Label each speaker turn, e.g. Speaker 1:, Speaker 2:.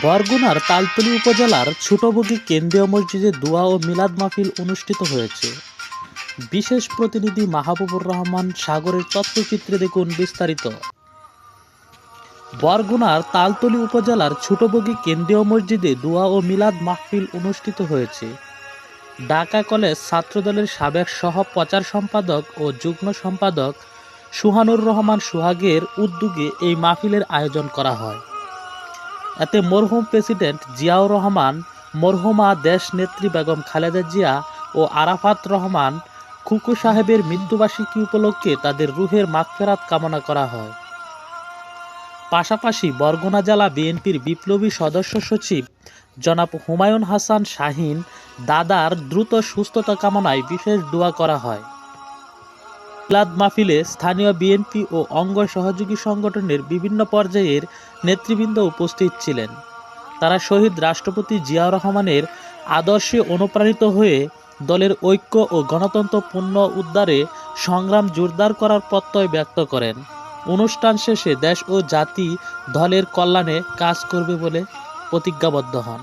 Speaker 1: বরগুনার তালতলী উপজেলার ছোটবগী কেন্দ্রীয় মসজিদে দোয়া ও মিলাদ মাহফিল অনুষ্ঠিত হয়েছে। বিশেষ প্রতিনিধি মাহবুবুর রহমান সাগরের তথ্যচিত্রে দেখুন বিস্তারিত। বরগুনার তালতলী উপজেলার ছোটবগী কেন্দ্রীয় মসজিদে দোয়া ও মিলাদ মাহফিল অনুষ্ঠিত হয়েছে। ঢাকা কলেজ ছাত্রদলের সাবেক সহ প্রচার সম্পাদক ও যুগ্ম সম্পাদক সুহানুর রহমান সোহাগের উদ্যোগে এই মাহফিলের আয়োজন করা হয়। এতে মরহুম প্রেসিডেন্ট জিয়াউর রহমান, মরহুমা দেশ নেত্রী বেগম খালেদা জিয়া ও আরাফাত রহমান খুকু সাহেবের মৃত্যুবার্ষিকী উপলক্ষে তাদের রুহের মাগফিরাত কামনা করা হয়। পাশাপাশি বরগুনা জেলা বিএনপির বিপ্লবী সদস্য সচিব জনাব হুমায়ুন হাসান শাহীন দাদার দ্রুত সুস্থতা কামনায় বিশেষ দোয়া করা হয়। মিলাদ মাহফিলে স্থানীয় বিএনপি ও অঙ্গ সহযোগী সংগঠনের বিভিন্ন পর্যায়ের নেতৃবৃন্দ উপস্থিত ছিলেন। তারা শহীদ রাষ্ট্রপতি জিয়াউর রহমানের আদর্শে অনুপ্রাণিত হয়ে দলের ঐক্য ও গণতন্ত্র পুনরুদ্ধারে সংগ্রাম জোরদার করার প্রত্যয় ব্যক্ত করেন। অনুষ্ঠান শেষে দেশ ও জাতি দলের কল্যাণে কাজ করবে বলে প্রতিজ্ঞাবদ্ধ হন।